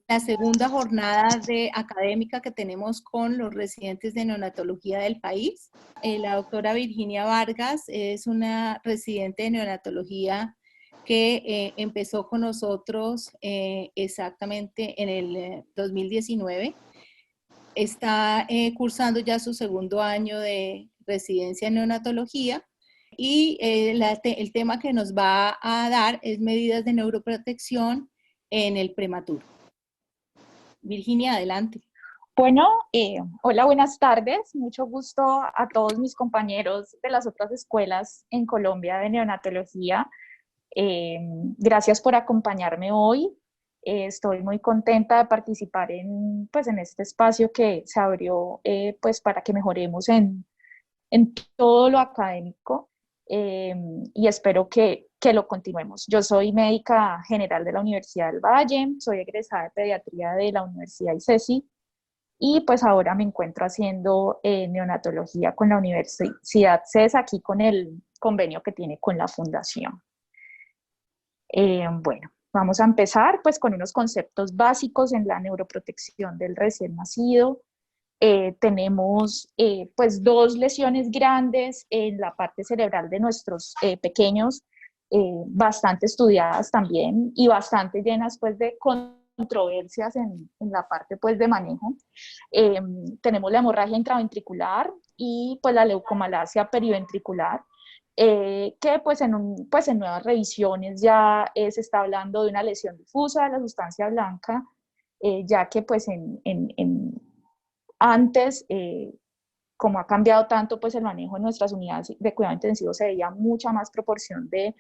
la segunda jornada académica que tenemos con los residentes de neonatología del país. La doctora Virginia Vargas es una residente de neonatología que empezó con nosotros exactamente en el 2019. Está cursando ya su segundo año de residencia en neonatología y el tema que nos va a dar es medidas de neuroprotección en el prematuro. Virginia, adelante. Bueno, hola, buenas tardes. Mucho gusto a todos mis compañeros de las otras escuelas en Colombia de neonatología. Gracias por acompañarme hoy. Estoy muy contenta de participar pues, en este espacio que se abrió pues, para que mejoremos en todo lo académico y espero que lo continuemos. Yo soy médica general de la Universidad del Valle, soy egresada de pediatría de la Universidad ICESI y pues ahora me encuentro haciendo neonatología con la Universidad CES, aquí con el convenio que tiene con la fundación. Bueno, vamos a empezar pues con unos conceptos básicos en la neuroprotección del recién nacido. Tenemos pues dos lesiones grandes en la parte cerebral de nuestros pequeños, bastante estudiadas también y bastante llenas pues de controversias en la parte pues de manejo. Tenemos la hemorragia intraventricular y pues la leucomalacia periventricular, que pues pues en nuevas revisiones ya se está hablando de una lesión difusa de la sustancia blanca, ya que pues antes, como ha cambiado tanto pues el manejo en nuestras unidades de cuidado intensivo, se veía mucha más proporción de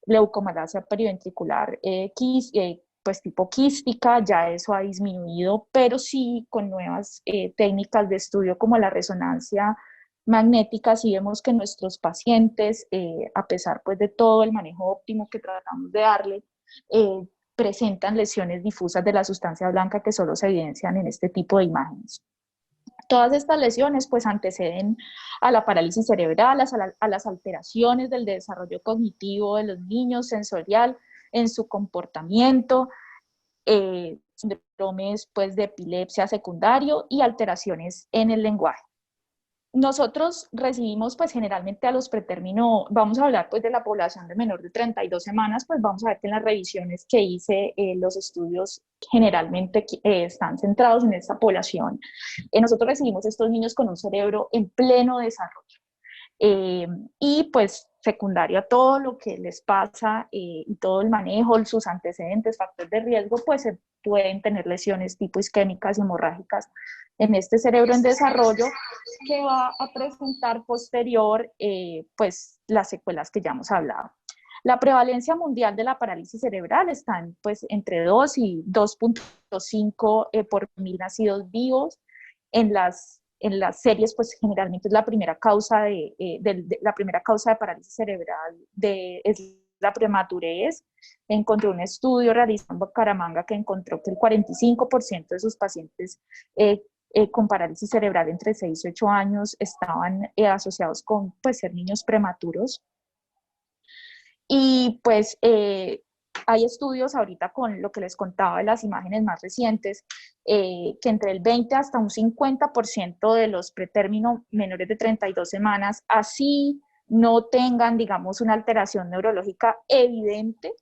leucomalacia periventricular pues tipo quística, ya eso ha disminuido, pero sí con nuevas técnicas de estudio como la resonancia magnética, sí vemos que nuestros pacientes, a pesar pues de todo el manejo óptimo que tratamos de darle, presentan lesiones difusas de la sustancia blanca que solo se evidencian en este tipo de imágenes. Todas estas lesiones pues anteceden a la parálisis cerebral, a las alteraciones del desarrollo cognitivo de los niños, sensorial, en su comportamiento, síndromes pues, de epilepsia secundario y alteraciones en el lenguaje. Nosotros recibimos pues generalmente a los pretérmino, vamos a hablar pues de la población de menor de 32 semanas, pues vamos a ver que en las revisiones que hice, los estudios generalmente están centrados en esta población. Nosotros recibimos estos niños con un cerebro en pleno desarrollo. Y pues secundario a todo lo que les pasa y todo el manejo, sus antecedentes, factores de riesgo, pues se pueden tener lesiones tipo isquémicas y hemorrágicas en este cerebro en desarrollo que va a presentar posterior pues las secuelas que ya hemos hablado. La prevalencia mundial de la parálisis cerebral está pues, entre 2 y 2.5 por 1000 nacidos vivos. En las series, pues generalmente es la primera causa la primera causa de parálisis cerebral es la prematurez. Encontré un estudio realizado en Bucaramanga que encontró que el 45% de sus pacientes con parálisis cerebral entre 6 y 8 años estaban asociados con pues, ser niños prematuros. Y pues hay estudios ahorita con lo que les contaba de las imágenes más recientes, que entre el 20 hasta un 50% de los pretérminos menores de 32 semanas, así no tengan, digamos, una alteración neurológica evidente,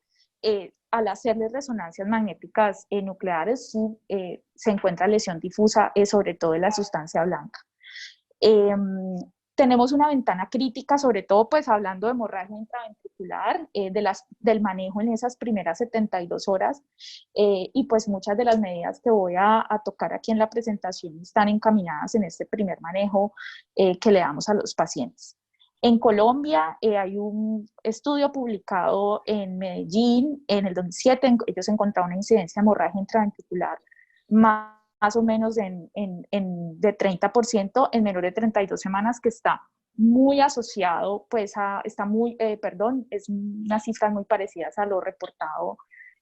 al hacerles resonancias magnéticas nucleares, se encuentra lesión difusa, sobre todo de la sustancia blanca. Tenemos una ventana crítica, sobre todo pues hablando de hemorragia intraventricular, del manejo en esas primeras 72 horas, y pues muchas de las medidas que voy a tocar aquí en la presentación están encaminadas en este primer manejo que le damos a los pacientes. En Colombia hay un estudio publicado en Medellín en el 2007, ellos encontraron una incidencia de hemorragia intraventricular más o menos de 30% en menores de 32 semanas, que está muy asociado, pues es unas cifras muy parecidas a lo reportado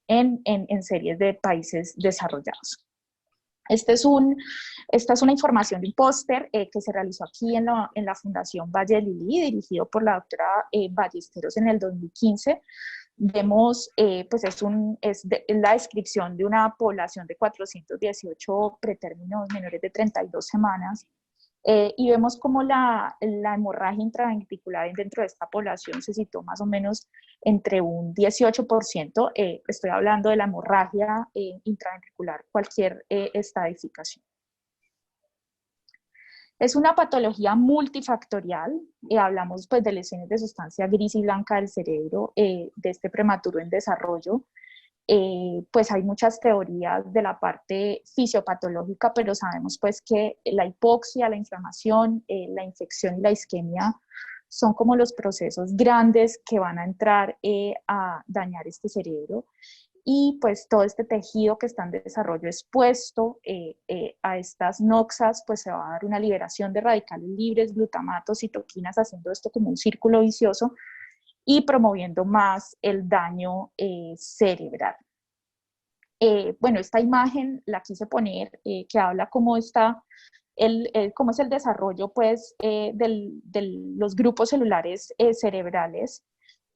en series de países desarrollados. Esta es una información de un póster que se realizó aquí en la Fundación Valle de Lili, dirigido por la doctora Ballesteros en el 2015, Vemos, pues es la descripción de una población de 418 pretérminos menores de 32 semanas, y vemos como la hemorragia intraventricular dentro de esta población se situó más o menos entre un 18%, estoy hablando de la hemorragia intraventricular, cualquier estadificación. Es una patología multifactorial, hablamos pues de lesiones de sustancia gris y blanca del cerebro, de este prematuro en desarrollo. Pues hay muchas teorías de la parte fisiopatológica, pero sabemos pues que la hipoxia, la inflamación, la infección y la isquemia son como los procesos grandes que van a entrar a dañar este cerebro. Y pues todo este tejido que está en desarrollo expuesto a estas noxas, pues se va a dar una liberación de radicales libres, glutamatos, citoquinas, haciendo esto como un círculo vicioso y promoviendo más el daño cerebral. Bueno, esta imagen la quise poner, que habla cómo está cómo es el desarrollo pues, de los grupos celulares cerebrales.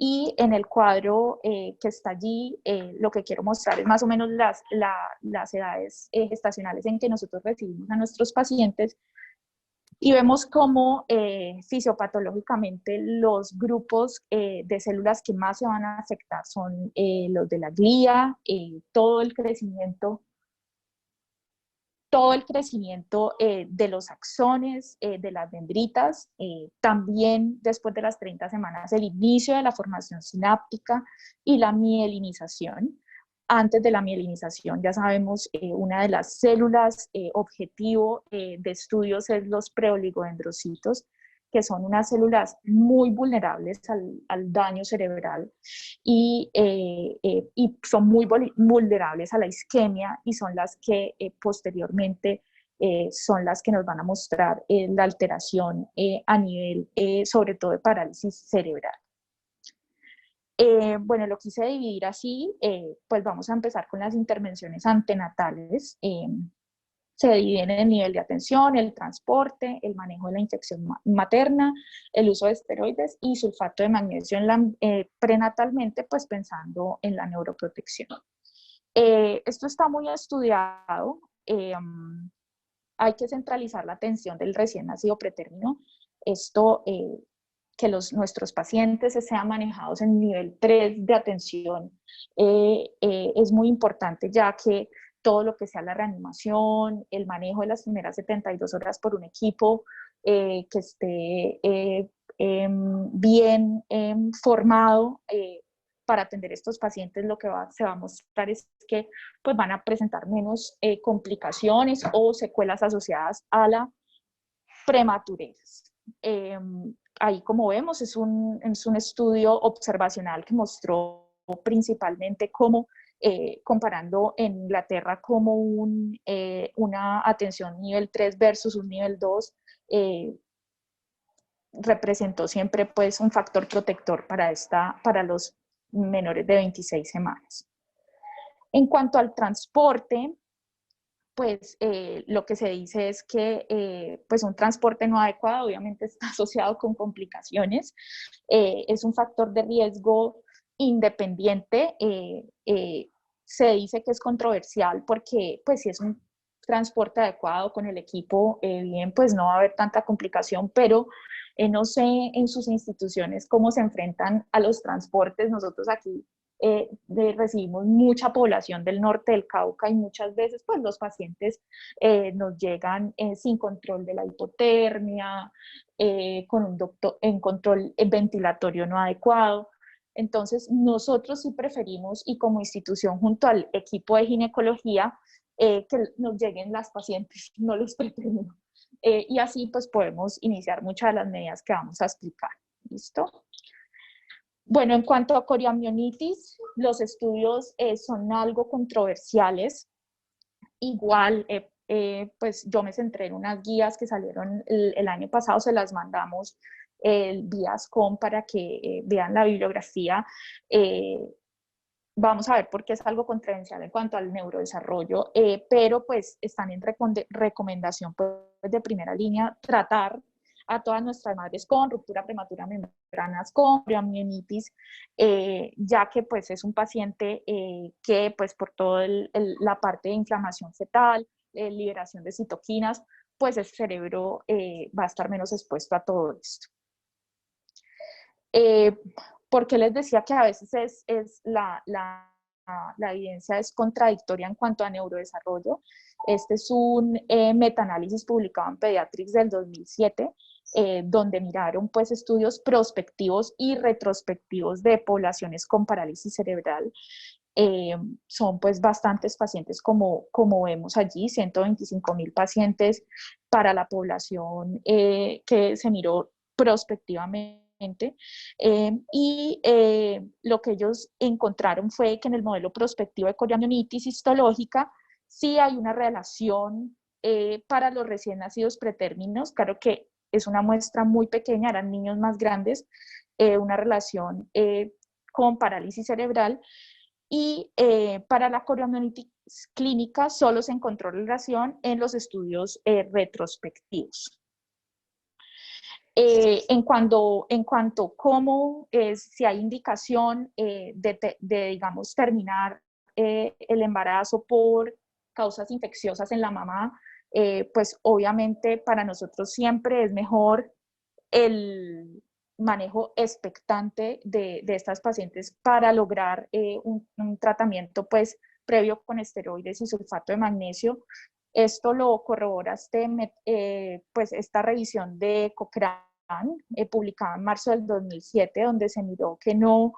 Y en el cuadro que está allí, lo que quiero mostrar es más o menos las edades gestacionales en que nosotros recibimos a nuestros pacientes, y vemos cómo fisiopatológicamente los grupos de células que más se van a afectar son los de la glía, todo el crecimiento de los axones, de las dendritas, también después de las 30 semanas el inicio de la formación sináptica y la mielinización. Antes de la mielinización ya sabemos, una de las células objetivo de estudios es los preoligodendrocitos, que son unas células muy vulnerables al daño cerebral y son muy vulnerables a la isquemia, y son las que posteriormente son las que nos van a mostrar la alteración a nivel sobre todo de parálisis cerebral. Bueno, lo quise dividir así, pues vamos a empezar con las intervenciones antenatales. Se dividen en el nivel de atención, el transporte, el manejo de la infección materna, el uso de esteroides y sulfato de magnesio prenatalmente, pues pensando en la neuroprotección. Esto está muy estudiado. Hay que centralizar la atención del recién nacido pretérmino. Esto, que nuestros pacientes sean manejados en nivel 3 de atención, es muy importante, ya que todo lo que sea la reanimación, el manejo de las primeras 72 horas por un equipo que esté bien formado para atender a estos pacientes, lo que se va a mostrar es que pues, van a presentar menos complicaciones o secuelas asociadas a la prematurez. Ahí, como vemos, es un estudio observacional que mostró principalmente cómo, comparando en Inglaterra, como una atención nivel 3 versus un nivel 2 representó siempre pues, un factor protector para los menores de 26 semanas. En cuanto al transporte, pues lo que se dice es que pues un transporte no adecuado obviamente está asociado con complicaciones, es un factor de riesgo independiente, se dice que es controversial porque pues si es un transporte adecuado con el equipo, bien, pues no va a haber tanta complicación, pero no sé en sus instituciones cómo se enfrentan a los transportes. Nosotros aquí recibimos mucha población del norte del Cauca y muchas veces pues los pacientes nos llegan sin control de la hipotermia, con un control ventilatorio no adecuado. Entonces nosotros sí preferimos, y como institución junto al equipo de ginecología, que nos lleguen las pacientes, no los pretérminos. Y así pues podemos iniciar muchas de las medidas que vamos a explicar. ¿Listo? Bueno, en cuanto a coriamionitis, los estudios son algo controversiales. Igual, pues yo me centré en unas guías que salieron el año pasado, se las mandamos vía SCOM para que vean la bibliografía. Vamos a ver por qué es algo controversial en cuanto al neurodesarrollo, pero pues están en recomendación pues, de primera línea tratar a todas nuestras madres con ruptura prematura de membranas, con poliomielitis, ya que pues es un paciente que pues por toda la parte de inflamación fetal, liberación de citoquinas, pues el cerebro va a estar menos expuesto a todo esto. ¿Por qué les decía que a veces la evidencia es contradictoria en cuanto a neurodesarrollo? Este es un metaanálisis publicado en Pediatrics del 2007, donde miraron pues estudios prospectivos y retrospectivos de poblaciones con parálisis cerebral. Son pues bastantes pacientes como vemos allí, 125.000 pacientes para la población que se miró prospectivamente. Lo que ellos encontraron fue que en el modelo prospectivo de coriamnionitis histológica sí hay una relación para los recién nacidos pretérminos, claro que es una muestra muy pequeña, eran niños más grandes, una relación con parálisis cerebral, y para la coriamnionitis clínica solo se encontró relación en los estudios retrospectivos. En cuanto a cómo si hay indicación digamos, terminar el embarazo por causas infecciosas en la mamá, pues obviamente para nosotros siempre es mejor el manejo expectante de estas pacientes para lograr un tratamiento pues previo con esteroides y sulfato de magnesio. Esto lo corrobora pues esta revisión de Cochrane, publicada en marzo del 2007, donde se miró que no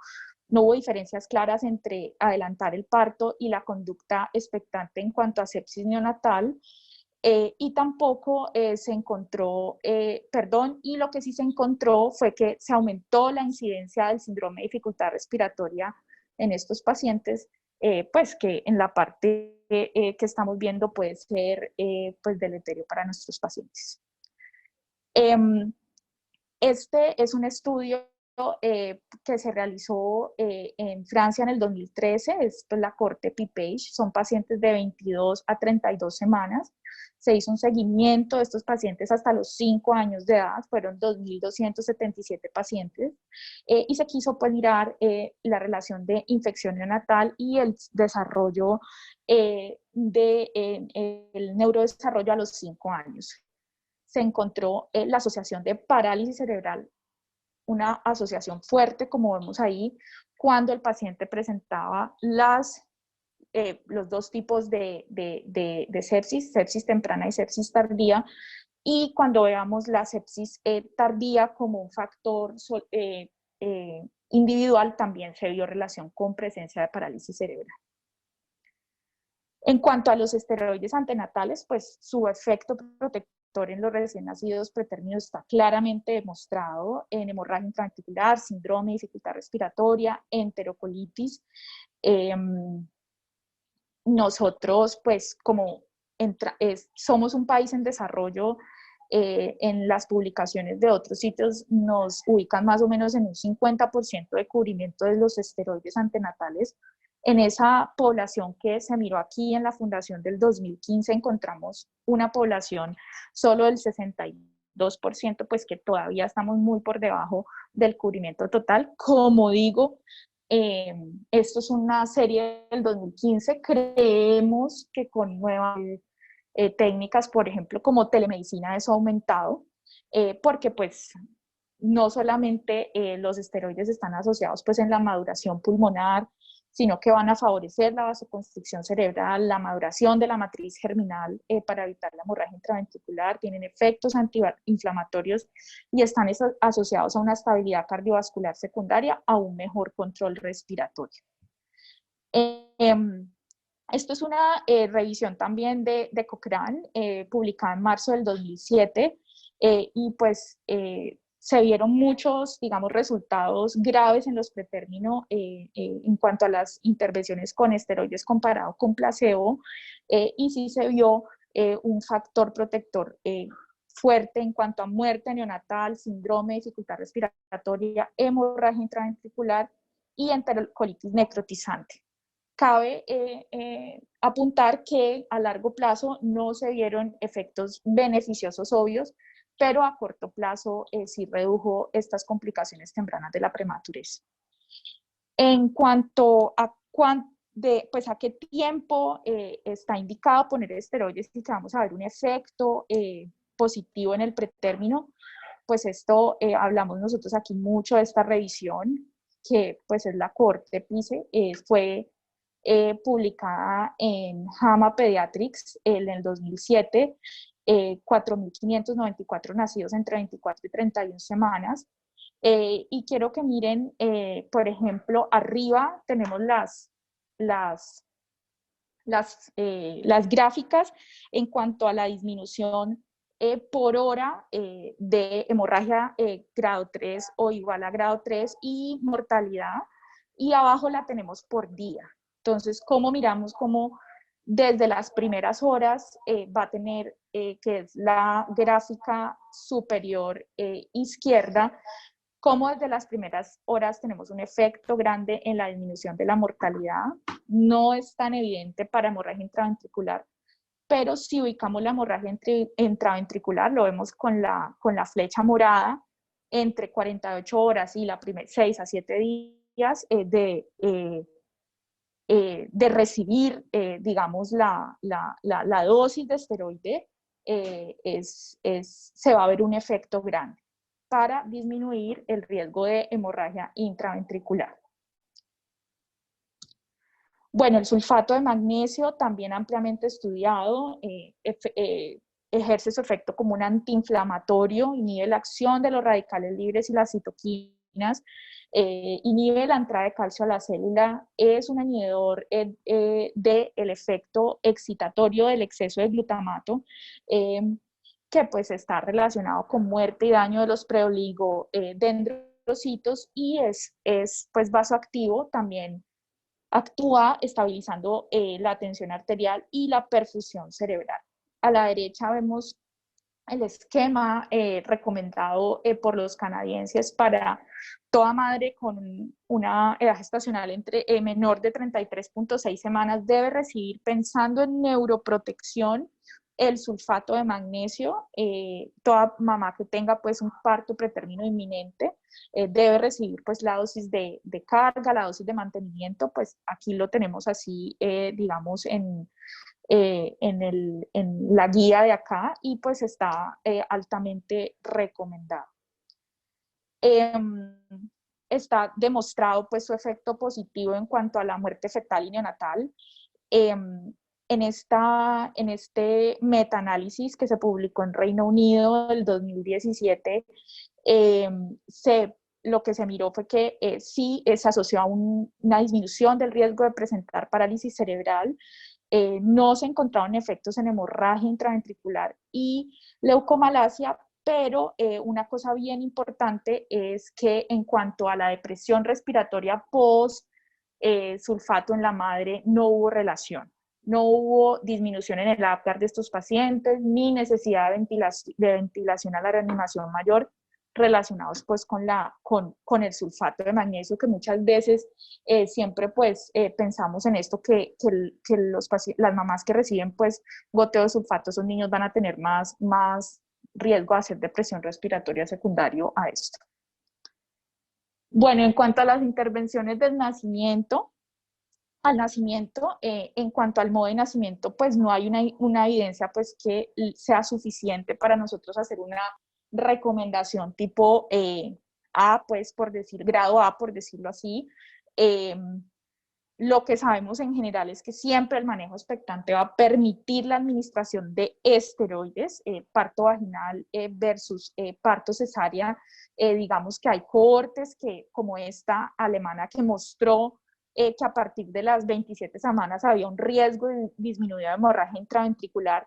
hubo diferencias claras entre adelantar el parto y la conducta expectante en cuanto a sepsis neonatal. Y tampoco se encontró, y lo que sí se encontró fue que se aumentó la incidencia del síndrome de dificultad respiratoria en estos pacientes, pues que en la parte que estamos viendo puede ser pues deleterio para nuestros pacientes. Este es un estudio que se realizó en Francia en el 2013, es pues, la corte PIPAGE, son pacientes de 22 a 32 semanas. Se hizo un seguimiento de estos pacientes hasta los 5 años de edad, fueron 2.277 pacientes, y se quiso pues, mirar la relación de infección neonatal y el desarrollo el neurodesarrollo a los 5 años. Se encontró la asociación de parálisis cerebral, una asociación fuerte, como vemos ahí, cuando el paciente presentaba los dos tipos de sepsis temprana y sepsis tardía, y cuando veamos la sepsis tardía como un factor individual, también se vio relación con presencia de parálisis cerebral. En cuanto a los esteroides antenatales, pues su efecto protector en los recién nacidos pretérminos está claramente demostrado en hemorragia intraventricular, síndrome, dificultad respiratoria, enterocolitis. Nosotros, pues, como somos un país en desarrollo, en las publicaciones de otros sitios nos ubican más o menos en un 50% de cubrimiento de los esteroides antenatales. En esa población que se miró aquí en la fundación del 2015 encontramos una población solo del 62%, pues que todavía estamos muy por debajo del cubrimiento total. Como digo, esto es una serie del 2015, creemos que con nuevas técnicas, por ejemplo, como telemedicina, eso ha aumentado, porque pues no solamente los esteroides están asociados pues en la maduración pulmonar, sino que van a favorecer la vasoconstricción cerebral, la maduración de la matriz germinal para evitar la hemorragia intraventricular, tienen efectos antiinflamatorios y están asociados a una estabilidad cardiovascular secundaria, a un mejor control respiratorio. Esto es una revisión también de Cochrane, publicada en marzo del 2007, y pues se vieron muchos, digamos, resultados graves en los pretérminos en cuanto a las intervenciones con esteroides comparado con placebo, y sí se vio un factor protector fuerte en cuanto a muerte neonatal, síndrome, dificultad respiratoria, hemorragia intraventricular y enterocolitis necrotizante. Cabe apuntar que a largo plazo no se vieron efectos beneficiosos obvios pero a corto plazo sí redujo estas complicaciones tempranas de la prematurez. En cuanto a pues a qué tiempo está indicado poner esteroides y que vamos a ver un efecto positivo en el pretérmino, pues esto hablamos nosotros aquí mucho de esta revisión, que pues es la Corte PICE, fue publicada en JAMA Pediatrics en el 2007, 4.594 nacidos entre 24 y 31 semanas. Y quiero que miren, por ejemplo, arriba tenemos las gráficas en cuanto a la disminución por hora de hemorragia grado 3 o igual a grado 3 y mortalidad, y abajo la tenemos por día. Entonces, ¿cómo miramos cómo desde las primeras horas va a tener, que es la gráfica superior izquierda, cómo desde las primeras horas tenemos un efecto grande en la disminución de la mortalidad? No es tan evidente para hemorragia intraventricular, pero si ubicamos la hemorragia intraventricular, lo vemos con la flecha morada, entre 48 horas y la 6 a 7 días de recibir, digamos, la dosis de esteroide, se va a ver un efecto grande para disminuir el riesgo de hemorragia intraventricular. Bueno, el sulfato de magnesio, también ampliamente estudiado, ejerce su efecto como un antiinflamatorio, inhibe la acción de los radicales libres y las citoquinas, inhibe la entrada de calcio a la célula, es un inhibidor del efecto excitatorio del exceso de glutamato, que pues está relacionado con muerte y daño de los preoligodendrocitos, y es pues vasoactivo, también actúa estabilizando la tensión arterial y la perfusión cerebral. A la derecha vemos el esquema recomendado por los canadienses para toda madre con una edad gestacional menor de 33.6 semanas debe recibir, pensando en neuroprotección, el sulfato de magnesio. Toda mamá que tenga pues un parto pretérmino inminente debe recibir pues la dosis de carga, la dosis de mantenimiento, pues aquí lo tenemos así, digamos, en la guía de acá, y pues está altamente recomendado. Está demostrado pues su efecto positivo en cuanto a la muerte fetal y neonatal. En este metaanálisis que se publicó en Reino Unido del 2017, lo que se miró fue que sí se asoció a una disminución del riesgo de presentar parálisis cerebral. No se encontraron efectos en hemorragia intraventricular y leucomalacia, pero una cosa bien importante es que en cuanto a la depresión respiratoria post sulfato en la madre, no hubo relación. No hubo disminución en el Apgar de estos pacientes, ni necesidad de ventilación a la reanimación mayor, relacionados pues con el sulfato de magnesio, que muchas veces siempre pues pensamos en esto, que las mamás que reciben pues goteo de sulfato, esos niños van a tener más riesgo de hacer depresión respiratoria secundario a esto. Bueno, en cuanto a las intervenciones del nacimiento, en cuanto al modo de nacimiento, pues no hay una evidencia pues que sea suficiente para nosotros hacer una recomendación tipo A, pues por decir, grado A, por decirlo así. Lo que sabemos en general es que siempre el manejo expectante va a permitir la administración de esteroides, parto vaginal versus parto cesárea. Digamos que hay cohortes que, como esta alemana, que mostró que a partir de las 27 semanas había un riesgo de disminuida de hemorragia intraventricular,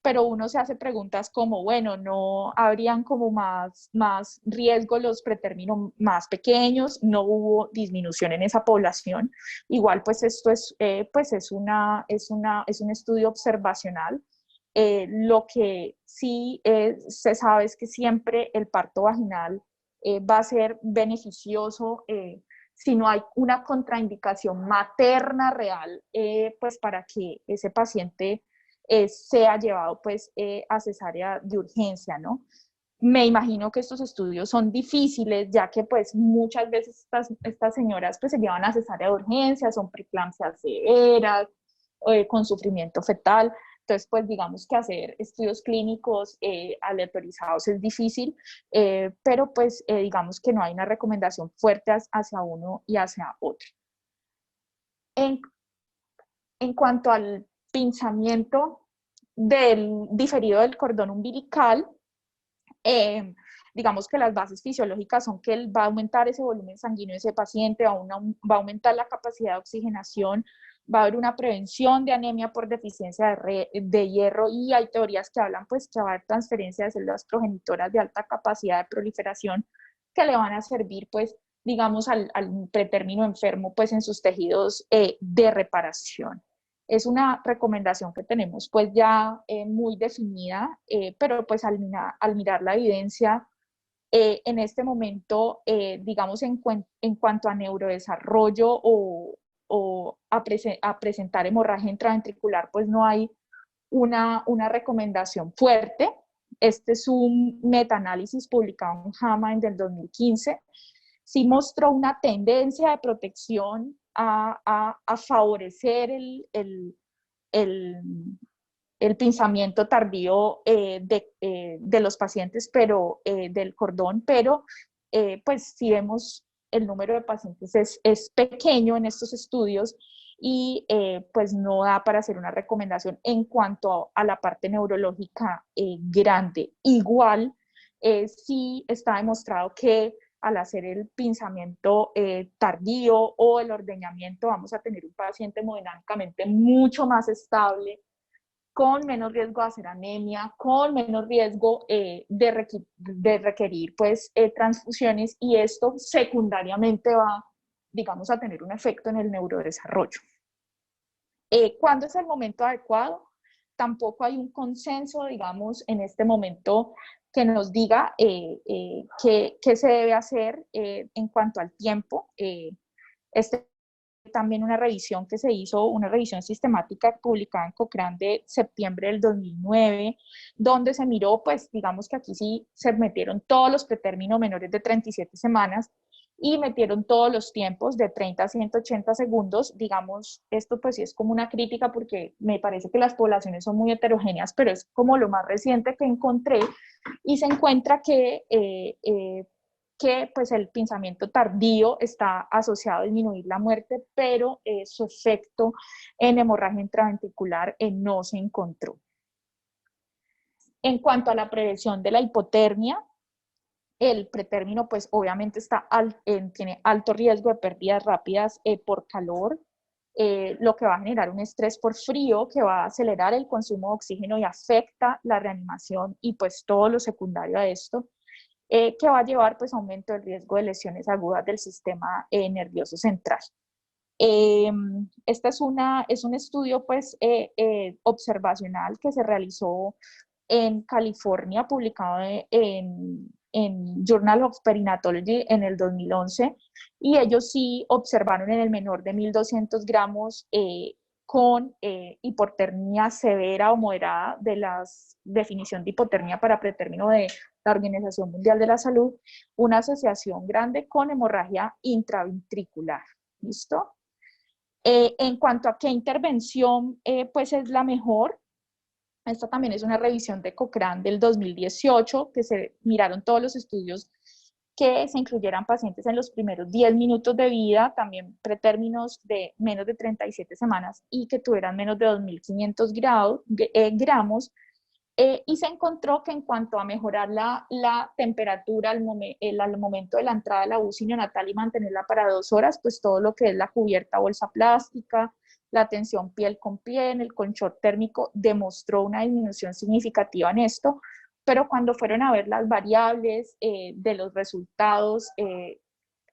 pero uno se hace preguntas como, bueno, ¿no habrían como más riesgo los pretérminos más pequeños? No hubo disminución en esa población. Igual, pues esto es un estudio observacional. Lo que sí se sabe es que siempre el parto vaginal va a ser beneficioso si no hay una contraindicación materna real, pues para que ese paciente sea llevado pues a cesárea de urgencia, ¿no? Me imagino que estos estudios son difíciles, ya que pues muchas veces estas señoras pues se llevan a cesárea de urgencia, son preeclampsias severas, con sufrimiento fetal. Entonces, pues digamos que hacer estudios clínicos aleatorizados es difícil, pero pues digamos que no hay una recomendación fuerte hacia uno y hacia otro. En, en cuanto al pinzamiento diferido del cordón umbilical, digamos que las bases fisiológicas son que va a aumentar ese volumen sanguíneo de ese paciente, va a aumentar la capacidad de oxigenación, va a haber una prevención de anemia por deficiencia de hierro, y hay teorías que hablan pues que va a haber transferencia de células progenitoras de alta capacidad de proliferación que le van a servir pues digamos al pretérmino enfermo pues en sus tejidos de reparación. Es una recomendación que tenemos pues ya muy definida, pero pues al mirar la evidencia en este momento, digamos en cuanto a neurodesarrollo a presentar hemorragia intraventricular, pues no hay una recomendación fuerte. Este es un metaanálisis publicado en JAMA en el 2015. Sí mostró una tendencia de protección a favorecer el pinzamiento tardío de los pacientes, pero del cordón, pero pues si vemos el número de pacientes es pequeño en estos estudios, y pues no da para hacer una recomendación en cuanto a la parte neurológica grande. Igual, sí está demostrado que al hacer el pinzamiento tardío o el ordeñamiento, vamos a tener un paciente hemodinámicamente mucho más estable, con menos riesgo de hacer anemia, con menos riesgo de requerir pues, transfusiones, y esto secundariamente va, digamos, a tener un efecto en el neurodesarrollo. ¿Cuándo es el momento adecuado? Tampoco hay un consenso, digamos, en este momento que nos diga qué se debe hacer en cuanto al tiempo. También una revisión que se hizo, una revisión sistemática publicada en Cochrane de septiembre del 2009, donde se miró, pues digamos que aquí sí se metieron todos los pretérminos menores de 37 semanas y metieron todos los tiempos de 30 a 180 segundos. Digamos, esto pues sí es como una crítica porque me parece que las poblaciones son muy heterogéneas, pero es como lo más reciente que encontré, y se encuentra que pues el pinzamiento tardío está asociado a disminuir la muerte, pero su efecto en hemorragia intraventricular no se encontró. En cuanto a la prevención de la hipotermia, el pretérmino pues obviamente tiene alto riesgo de pérdidas rápidas por calor, lo que va a generar un estrés por frío que va a acelerar el consumo de oxígeno y afecta la reanimación y pues todo lo secundario a esto. Que va a llevar pues aumento del riesgo de lesiones agudas del sistema nervioso central. Este es un estudio pues observacional que se realizó en California, publicado en Journal of Perinatology en el 2011, y ellos sí observaron en el menor de 1.200 gramos con hipotermia severa o moderada, de la definición de hipotermia para pretérmino de la Organización Mundial de la Salud, una asociación grande con hemorragia intraventricular. ¿Listo? En cuanto a qué intervención pues es la mejor, esta también es una revisión de Cochrane del 2018, que se miraron todos los estudios que se incluyeran pacientes en los primeros 10 minutos de vida, también pretérminos de menos de 37 semanas y que tuvieran menos de 2.500 gramos, y se encontró que en cuanto a mejorar la temperatura al momento de la entrada a la UCI neonatal y mantenerla para 2 horas, pues todo lo que es la cubierta bolsa plástica, la tensión piel con piel, el colchón térmico, demostró una disminución significativa en esto, pero cuando fueron a ver las variables de los resultados,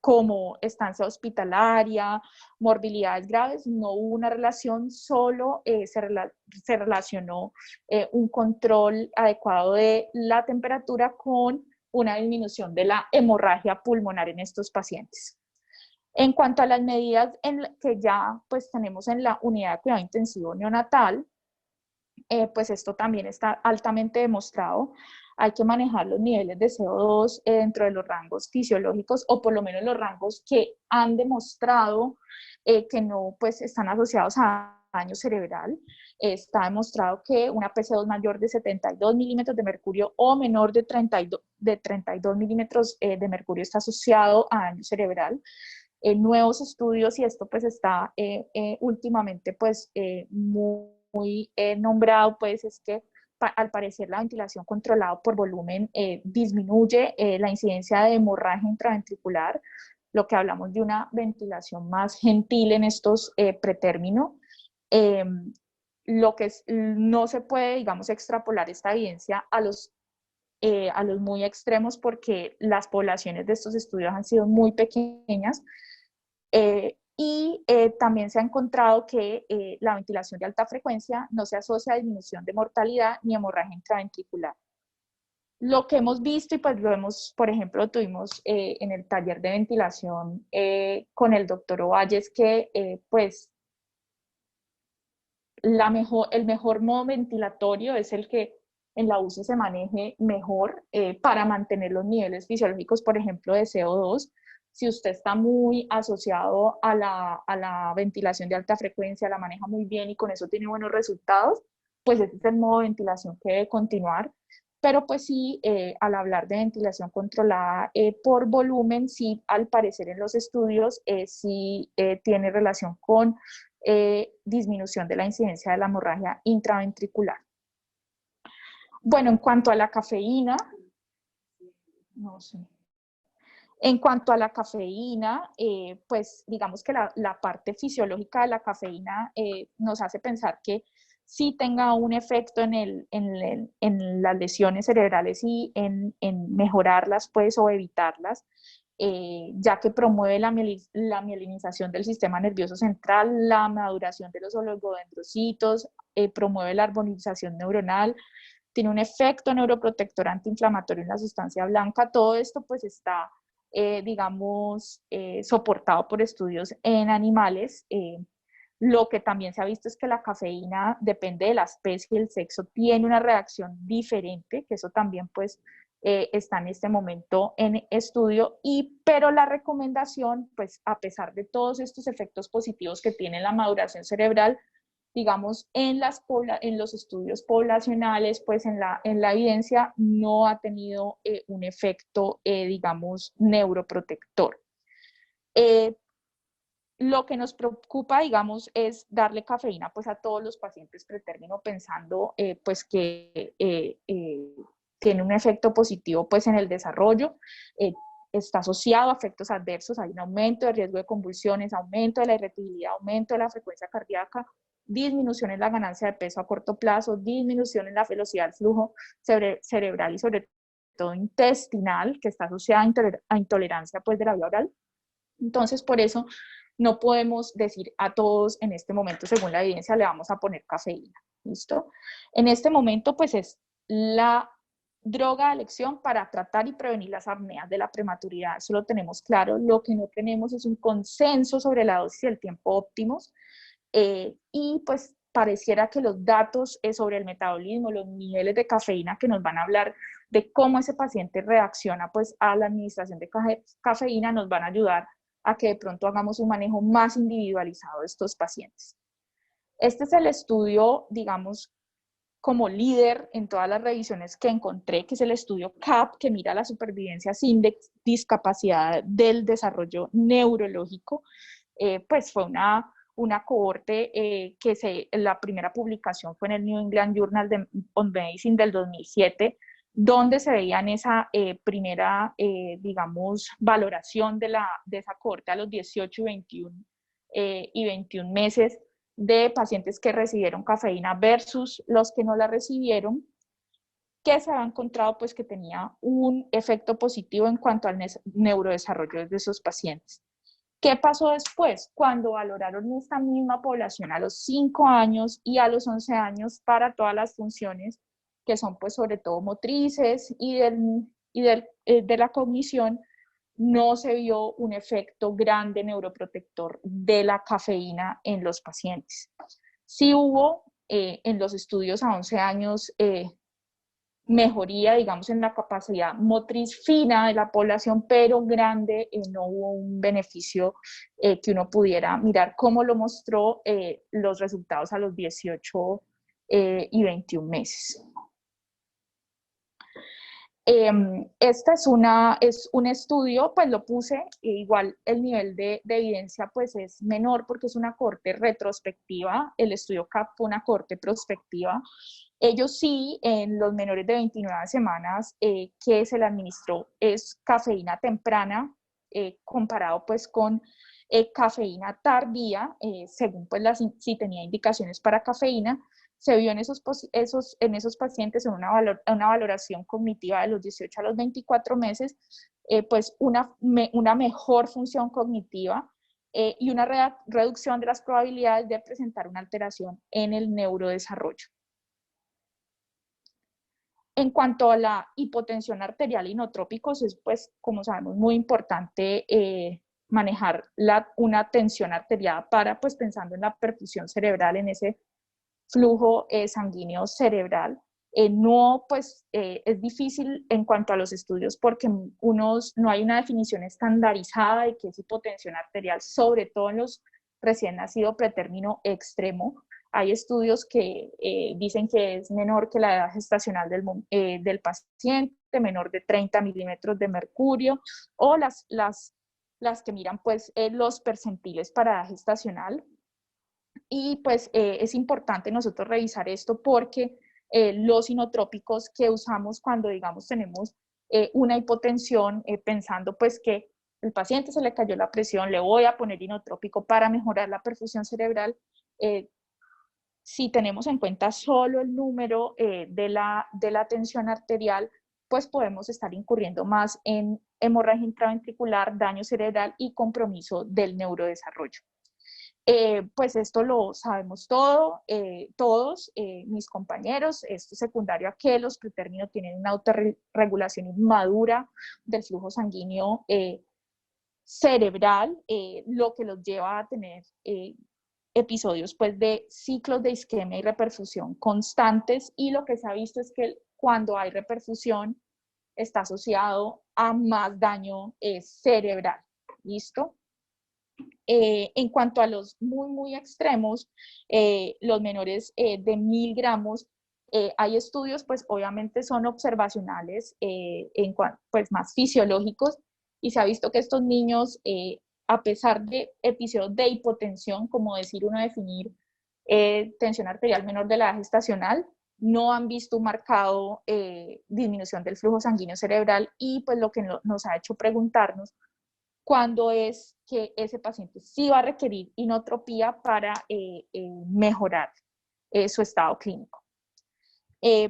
como estancia hospitalaria, morbilidades graves, no hubo una relación, solo se relacionó un control adecuado de la temperatura con una disminución de la hemorragia pulmonar en estos pacientes. En cuanto a las medidas que ya pues tenemos en la unidad de cuidado intensivo neonatal, pues esto también está altamente demostrado. Hay que manejar los niveles de CO2 dentro de los rangos fisiológicos, o por lo menos los rangos que han demostrado que no pues, están asociados a daño cerebral. Está demostrado que una PC2 mayor de 72 milímetros de mercurio o menor de 32 milímetros de mercurio está asociado a daño cerebral. Nuevos estudios, y esto pues está últimamente pues muy nombrado, pues es que al parecer la ventilación controlada por volumen disminuye la incidencia de hemorragia intraventricular, lo que hablamos de una ventilación más gentil en estos pretérmino. Lo que no se puede, digamos, extrapolar esta evidencia a los muy extremos, porque las poblaciones de estos estudios han sido muy pequeñas. También se ha encontrado que la ventilación de alta frecuencia no se asocia a disminución de mortalidad ni hemorragia intraventricular. Lo que hemos visto, y pues lo hemos, por ejemplo, tuvimos en el taller de ventilación con el doctor Ovalle, es que pues el mejor modo ventilatorio es el que en la UCI se maneje mejor para mantener los niveles fisiológicos, por ejemplo, de CO2. Si usted está muy asociado a la ventilación de alta frecuencia, la maneja muy bien y con eso tiene buenos resultados, pues ese es el modo de ventilación que debe continuar. Pero pues sí, al hablar de ventilación controlada por volumen, sí, al parecer en los estudios, sí tiene relación con disminución de la incidencia de la hemorragia intraventricular. Bueno, en cuanto a la cafeína, no sé. En cuanto a la cafeína, pues digamos que la parte fisiológica de la cafeína nos hace pensar que sí tenga un efecto en las lesiones cerebrales y en mejorarlas, pues, o evitarlas, ya que promueve la mielinización del sistema nervioso central, la maduración de los oligodendrocitos, promueve la armonización neuronal, tiene un efecto neuroprotector antiinflamatorio en la sustancia blanca. Todo esto pues está digamos, soportado por estudios en animales. Lo que también se ha visto es que la cafeína, depende de la especie y el sexo, tiene una reacción diferente, que eso también pues está en este momento en estudio, pero la recomendación, pues a pesar de todos estos efectos positivos que tiene la maduración cerebral, digamos, en los estudios poblacionales, pues en la evidencia no ha tenido un efecto, digamos, neuroprotector. Lo que nos preocupa, digamos, es darle cafeína pues a todos los pacientes pretérmino, pensando pues que tiene un efecto positivo pues en el desarrollo. Está asociado a efectos adversos, hay un aumento de riesgo de convulsiones, aumento de la irritabilidad, aumento de la frecuencia cardíaca, disminución en la ganancia de peso a corto plazo, disminución en la velocidad del flujo cerebral y sobre todo intestinal, que está asociada a intolerancia pues de la vía oral. Entonces, por eso no podemos decir a todos en este momento, según la evidencia, le vamos a poner cafeína. ¿Listo? En este momento, pues es la droga de elección para tratar y prevenir las apneas de la prematuridad. Eso lo tenemos claro. Lo que no tenemos es un consenso sobre la dosis y el tiempo óptimos. Y pues pareciera que los datos sobre el metabolismo, los niveles de cafeína que nos van a hablar de cómo ese paciente reacciona pues a la administración de cafeína, nos van a ayudar a que de pronto hagamos un manejo más individualizado de estos pacientes. Este es el estudio, digamos, como líder en todas las revisiones que encontré, que es el estudio CAP, que mira la supervivencia sin discapacidad del desarrollo neurológico. Pues fue una cohorte la primera publicación fue en el New England Journal of Medicine del 2007, donde se veía en esa primera, digamos, valoración de esa cohorte a los 18 y 21 meses de pacientes que recibieron cafeína versus los que no la recibieron, que se ha encontrado pues que tenía un efecto positivo en cuanto al neurodesarrollo de esos pacientes. ¿Qué pasó después? Cuando valoraron esta misma población a los 5 años y a los 11 años para todas las funciones que son pues sobre todo motrices y de la cognición, no se vio un efecto grande neuroprotector de la cafeína en los pacientes. Sí hubo en los estudios a 11 años, mejoría, digamos, en la capacidad motriz fina de la población, pero grande, no hubo un beneficio que uno pudiera mirar, como lo mostró los resultados a los 18 y 21 meses. Esta es un estudio, pues lo puse, igual el nivel de evidencia pues es menor porque es una cohorte retrospectiva, el estudio CAP fue una cohorte prospectiva. Ellos sí, en los menores de 29 semanas que se le administró es cafeína temprana, comparado pues con cafeína tardía, según pues si tenía indicaciones para cafeína. Se vio en esos pacientes en una valoración cognitiva de los 18 a los 24 meses, pues una mejor función cognitiva y una reducción de las probabilidades de presentar una alteración en el neurodesarrollo. En cuanto a la hipotensión arterial inotrópicos, es pues, como sabemos, muy importante manejar una tensión arterial para, pues pensando en la perfusión cerebral, en ese flujo sanguíneo cerebral. No, pues es difícil en cuanto a los estudios porque no hay una definición estandarizada de qué es hipotensión arterial, sobre todo en los recién nacidos pretérmino extremo. Hay estudios que dicen que es menor que la edad gestacional del paciente, menor de 30 milímetros de mercurio, o las que miran pues los percentiles para edad gestacional. Y pues es importante nosotros revisar esto porque los inotrópicos que usamos cuando, digamos, tenemos una hipotensión, pensando pues que el paciente se le cayó la presión, le voy a poner inotrópico para mejorar la perfusión cerebral, si tenemos en cuenta solo el número de la tensión arterial, pues podemos estar incurriendo más en hemorragia intraventricular, daño cerebral y compromiso del neurodesarrollo. Pues esto lo sabemos todos, mis compañeros. Esto es secundario a que los pretérminos tienen una autorregulación inmadura del flujo sanguíneo cerebral, lo que los lleva a tener episodios pues, de ciclos de isquemia y reperfusión constantes, y lo que se ha visto es que cuando hay reperfusión está asociado a más daño cerebral. ¿Listo? En cuanto a los muy extremos, los menores de 1000 gramos, hay estudios, pues obviamente son observacionales, pues más fisiológicos, y se ha visto que estos niños, a pesar de episodios de hipotensión, como definir tensión arterial menor de la edad gestacional, no han visto un marcado disminución del flujo sanguíneo cerebral, y pues lo que nos ha hecho preguntarnos cuándo es que ese paciente sí va a requerir inotropía para mejorar su estado clínico.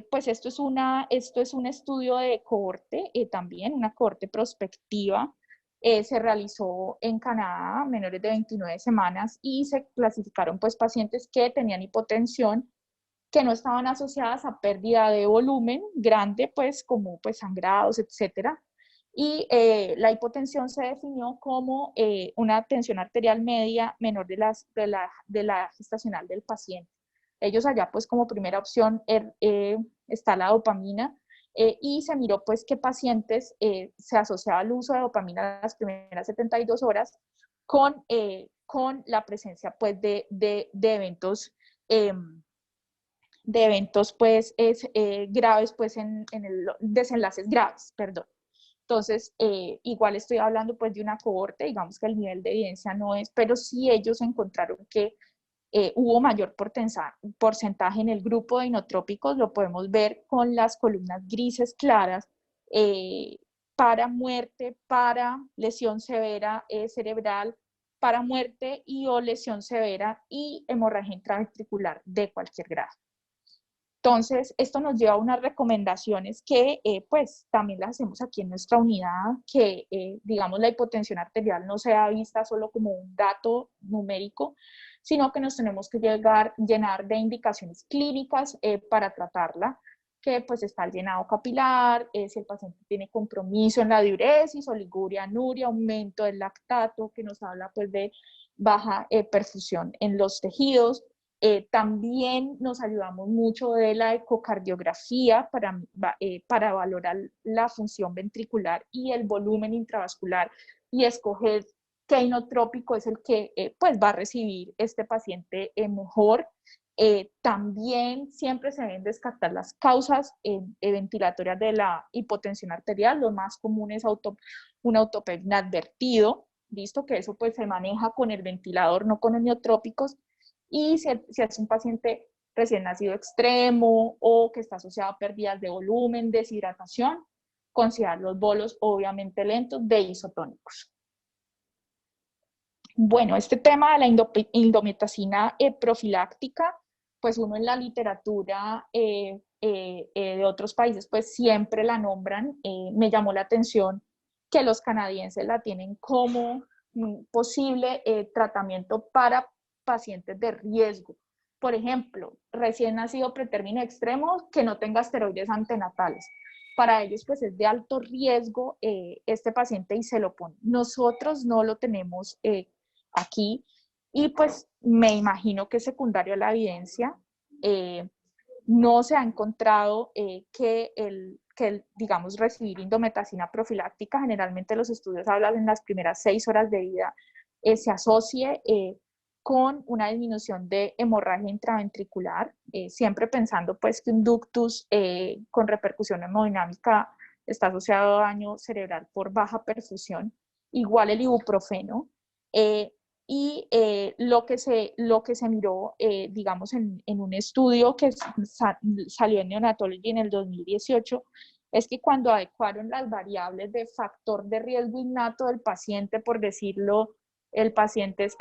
Pues esto es un estudio de cohorte, también una cohorte prospectiva. Se realizó en Canadá, menores de 29 semanas, y se clasificaron pues pacientes que tenían hipotensión, que no estaban asociadas a pérdida de volumen grande, pues como pues sangrados, etcétera. Y la hipotensión se definió como una tensión arterial media menor de la gestacional del paciente. Ellos allá, pues como primera opción está la dopamina, y se miró pues qué pacientes se asociaba al uso de dopamina las primeras 72 horas con la presencia pues de eventos pues graves, pues en desenlaces graves, perdón. Entonces, igual estoy hablando pues de una cohorte, digamos que el nivel de evidencia no es, pero sí ellos encontraron que hubo mayor porcentaje en el grupo de inotrópicos, lo podemos ver con las columnas grises claras, para muerte, para lesión severa cerebral, para muerte y o lesión severa y hemorragia intraventricular de cualquier grado. Entonces, esto nos lleva a unas recomendaciones que pues también las hacemos aquí en nuestra unidad, que digamos la hipotensión arterial no sea vista solo como un dato numérico, sino que nos tenemos que llenar de indicaciones clínicas para tratarla, que pues está el llenado capilar, si el paciente tiene compromiso en la diuresis, oliguria, anuria, aumento del lactato, que nos habla pues de baja perfusión en los tejidos, También nos ayudamos mucho de la ecocardiografía para valorar la función ventricular y el volumen intravascular y escoger qué inotrópico es el que pues va a recibir este paciente mejor. También siempre se deben descartar las causas ventilatorias de la hipotensión arterial. Lo más común es un autopep inadvertido, visto que eso pues se maneja con el ventilador, no con iniotrópicos. Y si es un paciente recién nacido extremo o que está asociado a pérdidas de volumen, deshidratación, considerar los bolos obviamente lentos de isotónicos. Bueno, este tema de la indometacina profiláctica, pues uno en la literatura de otros países, pues siempre la nombran. Me llamó la atención que los canadienses la tienen como posible tratamiento para pacientes de riesgo. Por ejemplo, recién nacido pretérmino extremo que no tenga esteroides antenatales. Para ellos pues es de alto riesgo este paciente y se lo ponen. Nosotros no lo tenemos aquí y pues me imagino que secundario a la evidencia no se ha encontrado que digamos, recibir indometacina profiláctica, generalmente los estudios hablan en las primeras 6 horas de vida, se asocie con una disminución de hemorragia intraventricular, siempre pensando pues que un ductus con repercusión hemodinámica está asociado a daño cerebral por baja perfusión, igual el ibuprofeno, y lo que se miró, digamos, en un estudio que salió en Neonatology en el 2018, es que cuando adecuaron las variables de factor de riesgo innato del paciente, por decirlo, el paciente es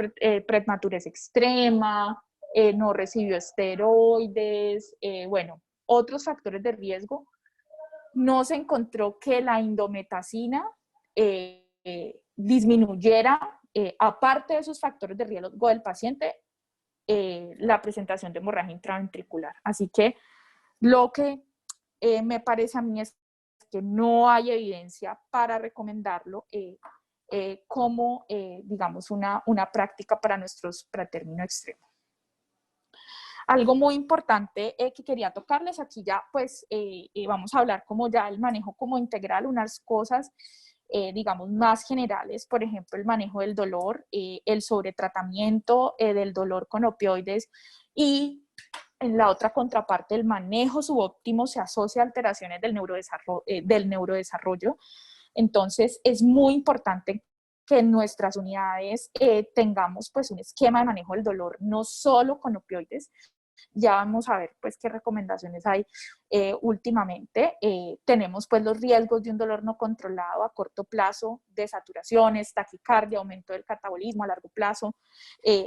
prematurez extrema, no recibió esteroides, bueno, otros factores de riesgo, no se encontró que la indometacina disminuyera, aparte de esos factores de riesgo del paciente, la presentación de hemorragia intraventricular. Así que lo que me parece a mí es que no hay evidencia para recomendarlo como, digamos, una práctica para nuestros pretérmino extremo. Algo muy importante que quería tocarles aquí ya, pues vamos a hablar como ya el manejo como integral, unas cosas, digamos, más generales, por ejemplo, el manejo del dolor, el sobretratamiento del dolor con opioides y en la otra contraparte, el manejo subóptimo se asocia a alteraciones del neurodesarrollo. Entonces, es muy importante que en nuestras unidades tengamos pues un esquema de manejo del dolor, no solo con opioides. Ya vamos a ver pues qué recomendaciones hay últimamente. Tenemos pues los riesgos de un dolor no controlado a corto plazo, desaturaciones, taquicardia, aumento del catabolismo a largo plazo.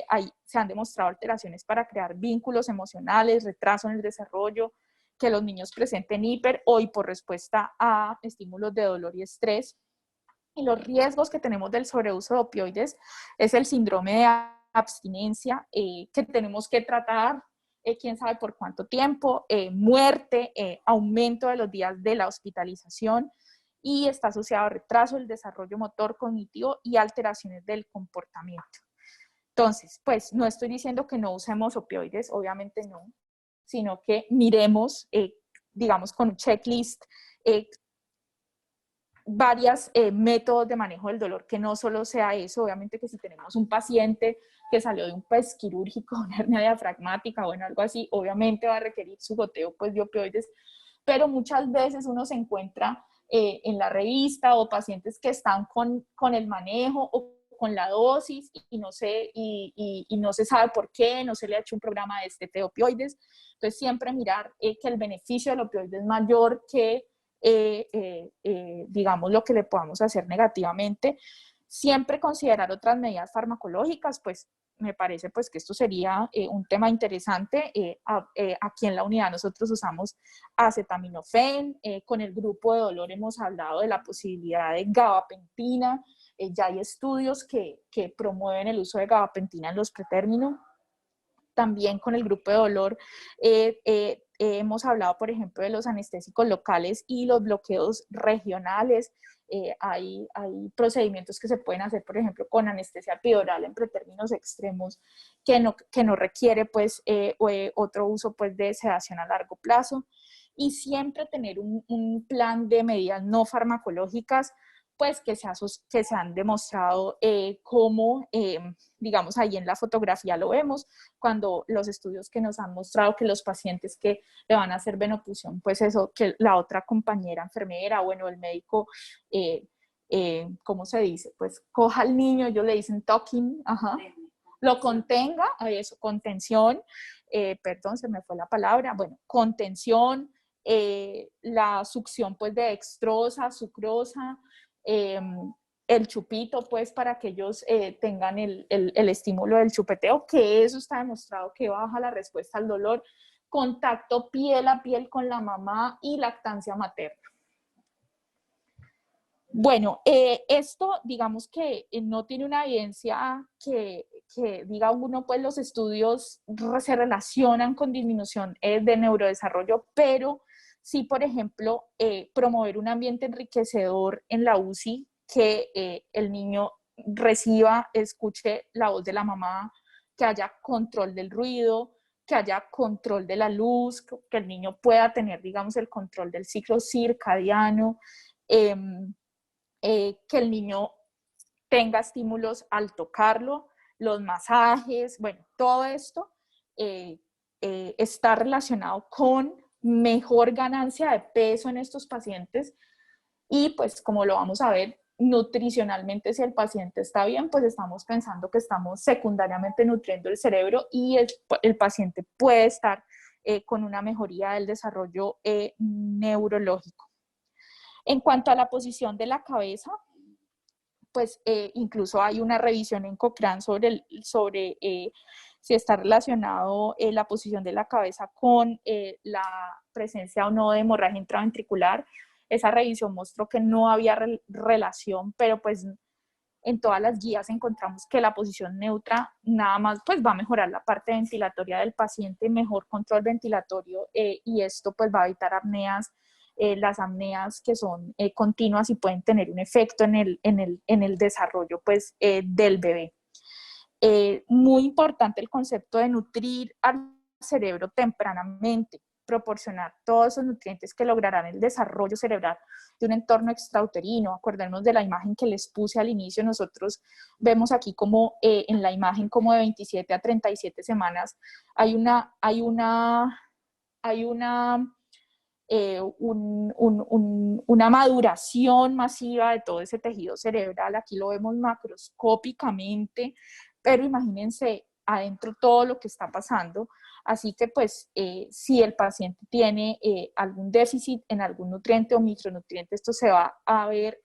Ahí se han demostrado alteraciones para crear vínculos emocionales, retraso en el desarrollo, que los niños presenten hiper o hiporrespuesta a estímulos de dolor y estrés. Y los riesgos que tenemos del sobreuso de opioides es el síndrome de abstinencia que tenemos que tratar, quién sabe por cuánto tiempo, muerte, aumento de los días de la hospitalización y está asociado a retraso del desarrollo motor cognitivo y alteraciones del comportamiento. Entonces, pues no estoy diciendo que no usemos opioides, obviamente no, sino que miremos, digamos, con un checklist, varios métodos de manejo del dolor, que no solo sea eso. Obviamente que si tenemos un paciente que salió de un pues quirúrgico, una hernia diafragmática o algo así, obviamente va a requerir su goteo pues de opioides, pero muchas veces uno se encuentra en la revista o pacientes que están con el manejo o con la dosis y no se sabe por qué, no se le ha hecho un programa de opioides. Entonces siempre mirar que el beneficio del opioide es mayor que digamos, lo que le podamos hacer negativamente. Siempre considerar otras medidas farmacológicas, pues me parece pues que esto sería un tema interesante. Aquí en la unidad nosotros usamos acetaminofén, con el grupo de dolor hemos hablado de la posibilidad de gabapentina, ya hay estudios que promueven el uso de gabapentina en los pretérminos. También con el grupo de dolor hemos hablado, por ejemplo, de los anestésicos locales y los bloqueos regionales. Hay procedimientos que se pueden hacer, por ejemplo, con anestesia epidural en pretérminos extremos que no requiere pues, otro uso pues, de sedación a largo plazo. Y siempre tener un plan de medidas no farmacológicas pues que se han demostrado como, digamos, ahí en la fotografía lo vemos, cuando los estudios que nos han mostrado que los pacientes que le van a hacer venopusión, pues eso, que la otra compañera enfermera, bueno, el médico, ¿cómo se dice? Pues coja al niño, ellos le dicen talking, ajá, lo contenga, eso, contención, perdón, se me fue la palabra, bueno, contención, la succión pues de dextrosa, sucrosa, el chupito, pues, para que ellos tengan el estímulo del chupeteo, que eso está demostrado que baja la respuesta al dolor, contacto piel a piel con la mamá y lactancia materna. Bueno, esto digamos que no tiene una evidencia que diga uno, pues los estudios se relacionan con disminución de neurodesarrollo, pero sí, por ejemplo, promover un ambiente enriquecedor en la UCI, que el niño reciba, escuche la voz de la mamá, que haya control del ruido, que haya control de la luz, que el niño pueda tener, digamos, el control del ciclo circadiano, que el niño tenga estímulos al tocarlo, los masajes, bueno, todo esto está relacionado con mejor ganancia de peso en estos pacientes y pues como lo vamos a ver, nutricionalmente si el paciente está bien, pues estamos pensando que estamos secundariamente nutriendo el cerebro y el paciente puede estar con una mejoría del desarrollo neurológico. En cuanto a la posición de la cabeza, pues incluso hay una revisión en Cochrane sobre si está relacionado la posición de la cabeza con la presencia o no de hemorragia intraventricular. Esa revisión mostró que no había relación, pero pues en todas las guías encontramos que la posición neutra nada más pues va a mejorar la parte ventilatoria del paciente, mejor control ventilatorio y esto pues va a evitar apneas, las apneas que son continuas y pueden tener un efecto en el desarrollo pues, del bebé. Muy importante el concepto de nutrir al cerebro tempranamente, proporcionar todos esos nutrientes que lograrán el desarrollo cerebral de un entorno extrauterino. Acordémonos de la imagen que les puse al inicio, nosotros vemos aquí como en la imagen como de 27 a 37 semanas hay una una maduración masiva de todo ese tejido cerebral. Aquí lo vemos macroscópicamente, pero imagínense adentro todo lo que está pasando. Así que pues si el paciente tiene algún déficit en algún nutriente o micronutriente, esto se va a ver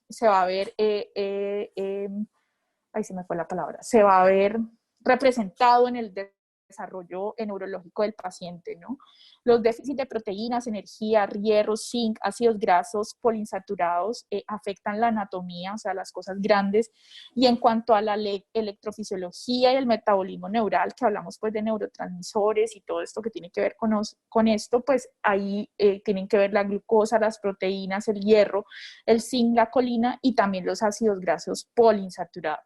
se va a ver ahí se me fue la palabra, se va a ver representado en el desarrollo neurológico del paciente, ¿no? Los déficits de proteínas, energía, hierro, zinc, ácidos grasos poliinsaturados afectan la anatomía, o sea, las cosas grandes. Y en cuanto a la electrofisiología y el metabolismo neural, que hablamos pues de neurotransmisores y todo esto que tiene que ver con esto, pues ahí tienen que ver la glucosa, las proteínas, el hierro, el zinc, la colina y también los ácidos grasos poliinsaturados.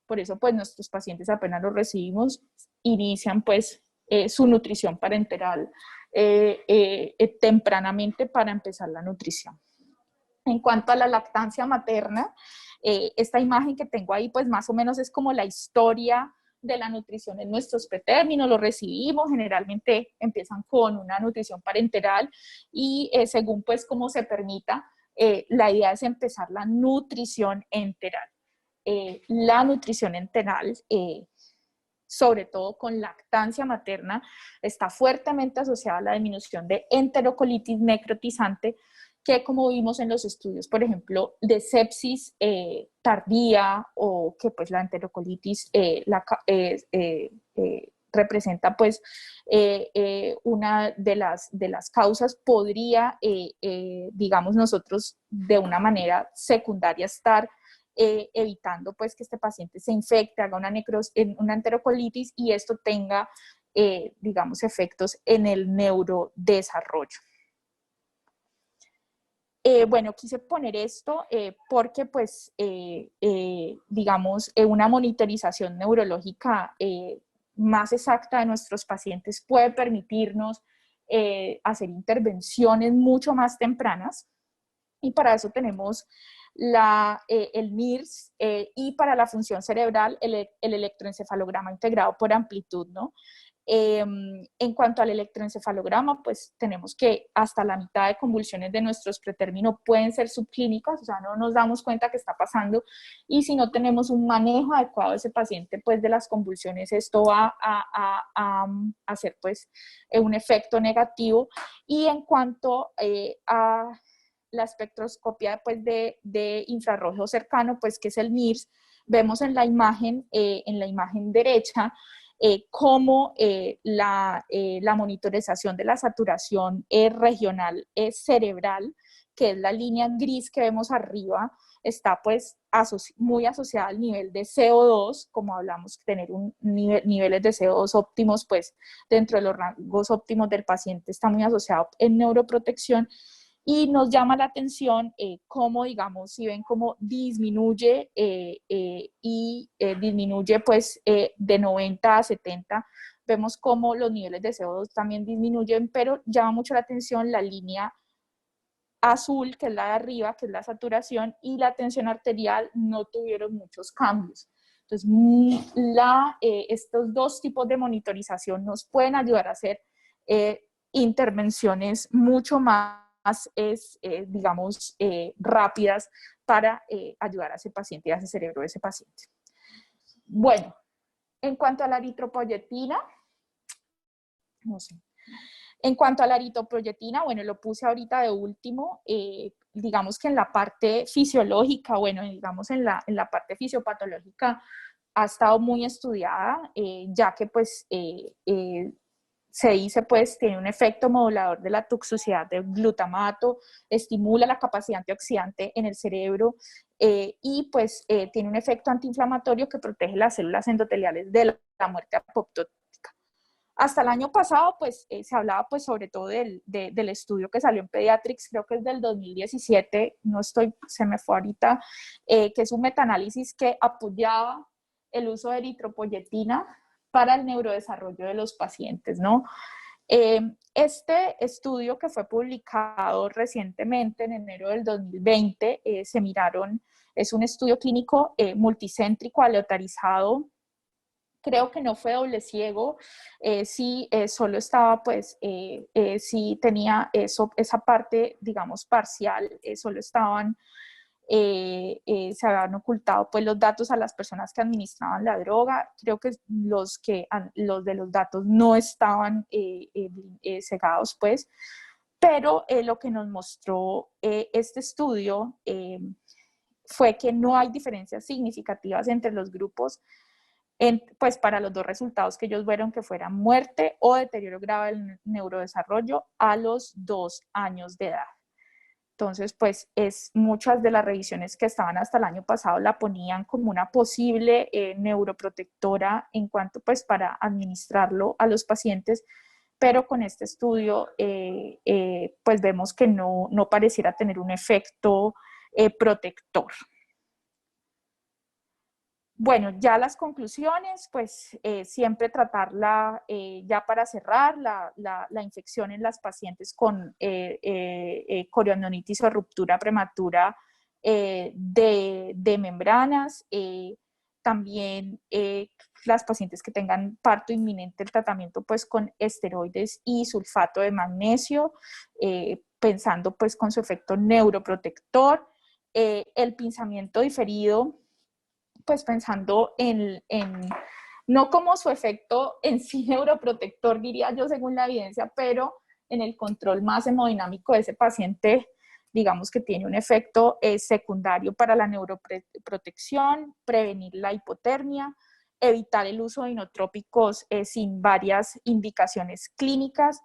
Por eso, pues, nuestros pacientes apenas los recibimos, inician, pues, su nutrición parenteral tempranamente para empezar la nutrición. En cuanto a la lactancia materna, esta imagen que tengo ahí, pues, más o menos es como la historia de la nutrición en nuestros pretérminos, los recibimos, generalmente empiezan con una nutrición parenteral y según, pues, cómo se permita, la idea es empezar la nutrición enteral. La nutrición enteral, sobre todo con lactancia materna, está fuertemente asociada a la disminución de enterocolitis necrotizante, que como vimos en los estudios, por ejemplo, de sepsis tardía o que pues la enterocolitis representa pues una de las causas, podría, digamos nosotros, de una manera secundaria estar evitando pues que este paciente se infecte, haga una enterocolitis y esto tenga, digamos, efectos en el neurodesarrollo. Bueno, quise poner esto porque, pues, digamos, una monitorización neurológica más exacta de nuestros pacientes puede permitirnos hacer intervenciones mucho más tempranas, y para eso tenemos el MIRS, y para la función cerebral el electroencefalograma integrado por amplitud, ¿no? En cuanto al electroencefalograma, pues tenemos que hasta la mitad de convulsiones de nuestros pretérminos pueden ser subclínicas, o sea, no nos damos cuenta que está pasando, y si no tenemos un manejo adecuado de ese paciente, pues de las convulsiones, esto va a hacer pues un efecto negativo. Y en cuanto a la espectroscopia pues de infrarrojo cercano, pues que es el MIRS, vemos en la imagen derecha, cómo la monitorización de la saturación regional cerebral, que es la línea gris que vemos arriba, está pues muy asociada al nivel de CO2, como hablamos, tener niveles de CO2 óptimos, pues dentro de los rangos óptimos del paciente está muy asociado en neuroprotección. Y nos llama la atención cómo, digamos, si ven cómo disminuye disminuye pues de 90 a 70, vemos cómo los niveles de CO2 también disminuyen, pero llama mucho la atención la línea azul, que es la de arriba, que es la saturación, y la tensión arterial no tuvieron muchos cambios. Entonces, estos dos tipos de monitorización nos pueden ayudar a hacer intervenciones mucho más, digamos, rápidas para ayudar a ese paciente y a ese cerebro de ese paciente. Bueno, en cuanto a la eritropoyetina, no sé. En cuanto a la eritropoyetina, bueno, lo puse ahorita de último, digamos que en la parte fisiológica, bueno, digamos en la parte fisiopatológica ha estado muy estudiada, ya que pues se dice pues tiene un efecto modulador de la toxicidad del glutamato, estimula la capacidad antioxidante en el cerebro y pues tiene un efecto antiinflamatorio que protege las células endoteliales de la muerte apoptótica. Hasta el año pasado, pues, se hablaba, pues, sobre todo del estudio que salió en Pediatrics, creo que es del 2017, se me fue ahorita, que es un metaanálisis que apoyaba el uso de eritropoyetina para el neurodesarrollo de los pacientes, ¿no? Este estudio que fue publicado recientemente, en enero del 2020, es un estudio clínico multicéntrico aleatorizado. Creo que no fue doble ciego, sí, solo estaba, pues, sí tenía esa parte, digamos, parcial, solo estaban, se habían ocultado, pues, los datos a las personas que administraban la droga. Creo que los de los datos no estaban cegados, pues, pero lo que nos mostró este estudio fue que no hay diferencias significativas entre los grupos, pues para los dos resultados que ellos vieron, que fuera muerte o deterioro grave del neurodesarrollo a los 2 años de edad. Entonces, pues muchas de las revisiones que estaban hasta el año pasado la ponían como una posible neuroprotectora en cuanto pues para administrarlo a los pacientes, pero con este estudio pues vemos que no pareciera tener un efecto protector. Bueno, ya las conclusiones, pues siempre tratarla, ya para cerrar, la infección en las pacientes con corionitis o ruptura prematura de membranas, también las pacientes que tengan parto inminente, el tratamiento pues con esteroides y sulfato de magnesio, pensando pues con su efecto neuroprotector, el pinzamiento diferido, pues pensando no como su efecto en sí neuroprotector, diría yo, según la evidencia, pero en el control más hemodinámico de ese paciente, digamos que tiene un efecto secundario para la neuroprotección, prevenir la hipotermia, evitar el uso de inotrópicos sin varias indicaciones clínicas,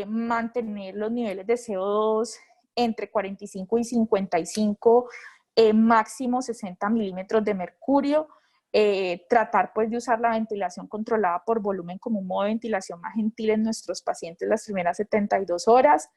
mantener los niveles de CO2 entre 45 y 55, máximo 60 milímetros de mercurio, tratar pues de usar la ventilación controlada por volumen como un modo de ventilación más gentil en nuestros pacientes las primeras 72 horas,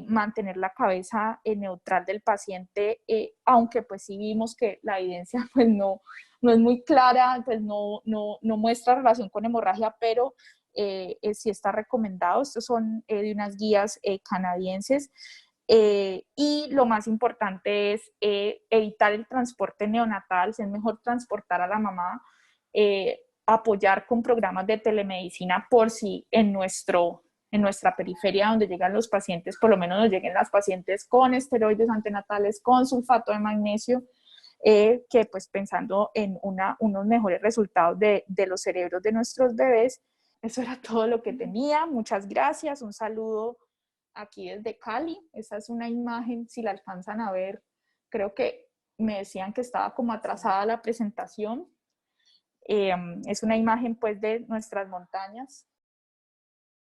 mantener la cabeza neutral del paciente, aunque pues sí vimos que la evidencia pues no es muy clara, pues no muestra relación con hemorragia, pero sí está recomendado. Estos son de unas guías canadienses. Y lo más importante es evitar el transporte neonatal. Es mejor transportar a la mamá, apoyar con programas de telemedicina por si en nuestra periferia donde llegan los pacientes, por lo menos nos lleguen las pacientes con esteroides antenatales, con sulfato de magnesio, que pues pensando en unos mejores resultados de los cerebros de nuestros bebés. Eso era todo lo que tenía. Muchas gracias. Un saludo aquí desde Cali. Esta es una imagen, si la alcanzan a ver, creo que me decían que estaba como atrasada la presentación. Es una imagen pues de nuestras montañas.